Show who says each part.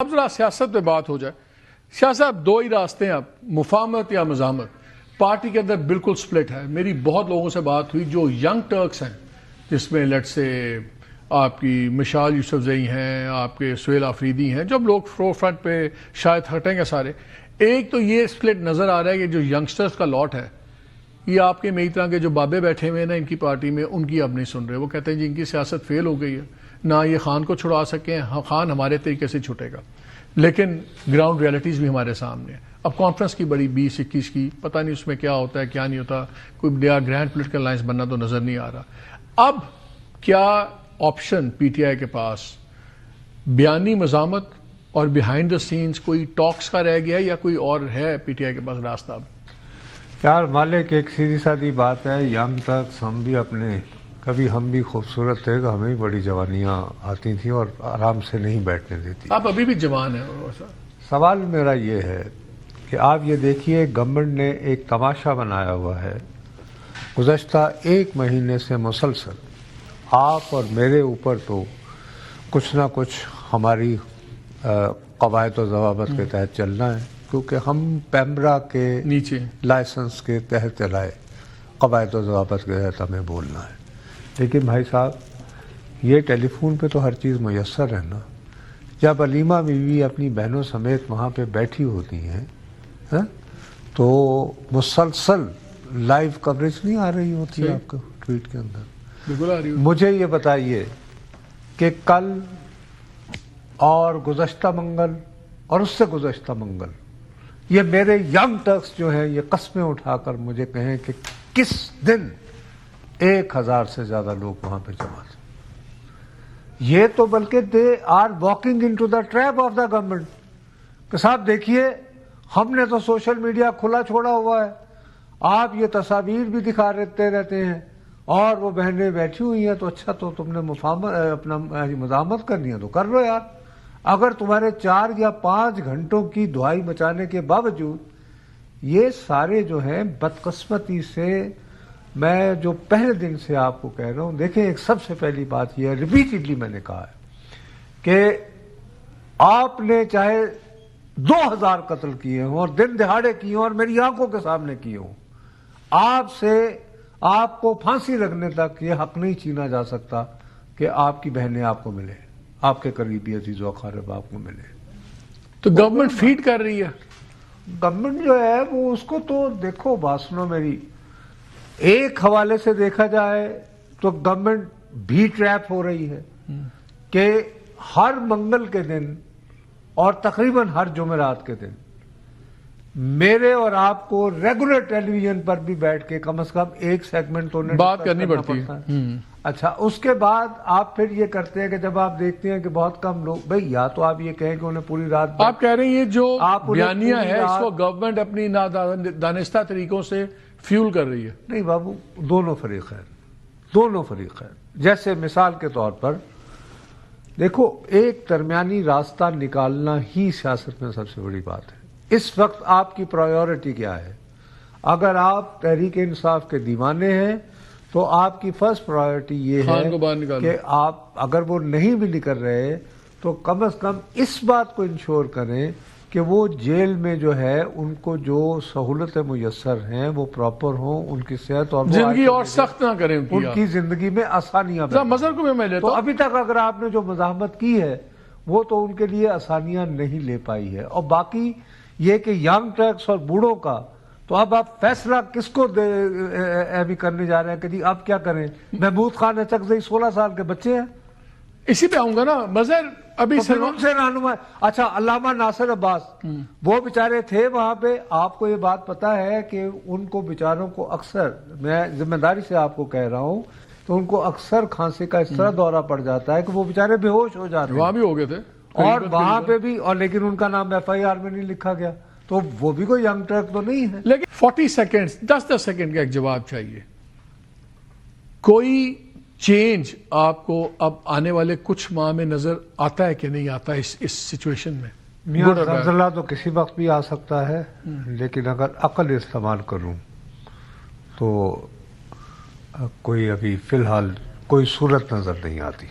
Speaker 1: اب ذرا سیاست پہ بات ہو جائے. شاہ صاحب دو ہی راستے ہیں، اب مفاہمت یا مزاحمت. پارٹی کے اندر بالکل سپلٹ ہے. میری بہت لوگوں سے بات ہوئی جو ینگ ٹرکس ہیں، جس میں لیٹ سے آپ کی مشال یوسف زئی ہیں، آپ کے سہیل آفریدی ہیں، جب لوگ فور فرنٹ پہ شاید ہٹیں گے سارے. ایک تو یہ سپلٹ نظر آ رہا ہے کہ جو ینگسٹرز کا لاٹ ہے، یہ آپ کے میری طرح کے جو بابے بیٹھے ہوئے ہیں نا ان کی پارٹی میں، ان کی اب نہیں سن رہے. وہ کہتے ہیں جی ان کی سیاست فیل ہو گئی ہے، نہ یہ خان کو چھڑا سکے ہیں، خان ہمارے طریقے سے چھٹے گا. لیکن گراؤنڈ ریالٹیز بھی ہمارے سامنے ہیں. اب کانفرنس کی بڑی 20-21 کی، پتہ نہیں اس میں کیا ہوتا ہے کیا نہیں ہوتا، کوئی نیا گرینڈ پولیٹیکل الائنس بننا تو نظر نہیں آ رہا. اب کیا آپشن پی ٹی آئی کے پاس بیانی مزاحمت اور بیہائنڈ دا سینز کوئی ٹاکس کا رہ گیا یا کوئی اور ہے پی ٹی آئی کے پاس راستہ؟ اب
Speaker 2: یار مالک ایک سیدھی سادی بات ہے، ینگ تک ہم بھی اپنے کبھی ہم بھی خوبصورت تھے کہ ہمیں بھی بڑی جوانیاں آتی تھیں اور آرام سے نہیں بیٹھنے دیتی.
Speaker 1: آپ ابھی بھی جوان ہیں.
Speaker 2: سوال میرا یہ ہے کہ آپ یہ دیکھیے گورنمنٹ نے ایک تماشا بنایا ہوا ہے گزشتہ 1 مہینے سے مسلسل. آپ اور میرے اوپر تو کچھ نہ کچھ ہماری قواعد و ضوابط کے تحت چلنا ہے، کیونکہ ہم پیمرا کے
Speaker 1: نیچے
Speaker 2: لائسنس کے تحت چلائے، قواعد و ضوابط کے تحت ہمیں بولنا ہے. لیکن بھائی صاحب یہ ٹیلی فون پہ تو ہر چیز میسر ہے نا. جب علیمہ بیوی اپنی بہنوں سمیت وہاں پہ بیٹھی ہوتی ہیں تو مسلسل لائیو کوریج نہیں آ رہی ہوتی ہے آپ کو ٹویٹ کے اندر.
Speaker 1: بالکل آ رہی ہو.
Speaker 2: مجھے یہ بتائیے کہ کل اور گزشتہ منگل اور اس سے گزشتہ منگل یہ میرے ینگ ٹرکس جو ہیں یہ قسمیں اٹھا کر مجھے کہیں کہ کس دن 1000 سے زیادہ لوگ وہاں پہ جمع تھے. یہ تو بلکہ they are walking into the trap of the government کہ صاحب دیکھیے ہم نے تو سوشل میڈیا کھلا چھوڑا ہوا ہے، آپ یہ تصاویر بھی دکھا رہتے ہیں اور وہ بہنیں بیٹھی ہوئی ہیں، تو اچھا تو تم نے اپنا مزاحمت کرنی ہے تو کر لو یار. اگر تمہارے 4 یا 5 گھنٹوں کی دہائی مچانے کے باوجود یہ سارے جو ہیں بدقسمتی سے، میں جو پہلے دن سے آپ کو کہہ رہا ہوں، دیکھیں ایک سب سے پہلی بات یہ ہے، ریپیٹڈلی میں نے کہا ہے کہ آپ نے چاہے 2000 قتل کیے ہوں اور دن دہاڑے کیے ہوں اور میری آنکھوں کے سامنے کیے ہوں، آپ کو پھانسی لگنے تک یہ حق نہیں چھینا جا سکتا کہ آپ کی بہنیں آپ کو ملے، آپ کے قریبی عزیز و اقارب آپ کو ملے.
Speaker 1: تو گورنمنٹ فیڈ کر رہی ہے.
Speaker 2: گورنمنٹ جو ہے وہ اس کو تو دیکھو بات سنو میری، ایک حوالے سے دیکھا جائے تو گورنمنٹ بھی ٹریپ ہو رہی ہے کہ ہر منگل کے دن اور تقریباً ہر جمعرات کے دن میرے اور آپ کو ریگولر ٹیلی ویژن پر بھی بیٹھ کے کم از کم ایک سیگمنٹ تو
Speaker 1: بات کرنی پڑتی ہے.
Speaker 2: اچھا اس کے بعد آپ پھر یہ کرتے ہیں کہ جب آپ دیکھتے ہیں کہ بہت کم لوگ، بھئی یا تو آپ یہ کہیں کہ انہیں پوری رات،
Speaker 1: آپ کہہ رہے ہیں یہ جو بیانیہ ہے اس کو گورنمنٹ اپنی نادانستہ طریقوں سے فیول کر رہی ہے. نہیں بابو، دونوں فریق ہیں. جیسے مثال کے طور پر دیکھو ایک درمیانی راستہ نکالنا ہی سیاست میں سب سے بڑی بات ہے. اس وقت آپ کی پرائیورٹی کیا ہے؟ اگر آپ تحریک انصاف کے دیوانے ہیں تو آپ کی فرسٹ پرائیورٹی یہ ہے کہ آپ اگر وہ نہیں بھی نکل رہے تو کم از کم اس بات کو انشور کریں کہ وہ جیل میں جو ہے ان کو جو سہولتیں میسر ہیں وہ پراپر ہوں، ان کی صحت اور زندگی اور سخت نہ کریں،
Speaker 2: ان کی زندگی میں آسانیاں.
Speaker 1: مظہر کو میں لیتا
Speaker 2: ہوں. ابھی تک اگر آپ نے جو مزاحمت کی ہے وہ تو ان کے لیے آسانیاں نہیں لے پائی ہے. اور باقی یہ کہ ینگ ٹرکس اور بوڑھوں کا تو اب آپ فیصلہ کس کو ابھی کرنے جا رہے ہیں کہ جی اب کیا کریں؟ محمود خان اچکزئی 16 سال کے بچے ہیں.
Speaker 1: اسی پہ آؤں گا نا مظہر. ابھی
Speaker 2: ان سے رہنما، اچھا علامہ ناصر عباس وہ بیچارے تھے وہاں پہ. آپ کو یہ بات پتا ہے کہ ان کو بیچاروں کو اکثر، میں ذمہ داری سے آپ کو کہہ رہا ہوں، تو ان کو اکثر کھانسی کا اس طرح دورہ پڑ جاتا ہے کہ وہ بیچارے بے ہوش ہو جاتے ہیں.
Speaker 1: وہاں بھی ہو گئے تھے
Speaker 2: اور وہاں پہ بھی، اور لیکن ان کا نام FIR میں نہیں لکھا گیا، تو وہ بھی کوئی ینگ ٹرک تو نہیں ہے.
Speaker 1: لیکن 40 سیکنڈ 10 سیکنڈ کا ایک جواب چاہیے. کوئی چینج آپ کو اب آنے والے کچھ ماہ میں نظر آتا ہے کہ نہیں آتا اس سچویشن میں؟
Speaker 2: میاں زلزلہ تو کسی وقت بھی آ سکتا ہے، لیکن اگر عقل استعمال کروں تو کوئی ابھی فی الحال کوئی صورت نظر نہیں آتی.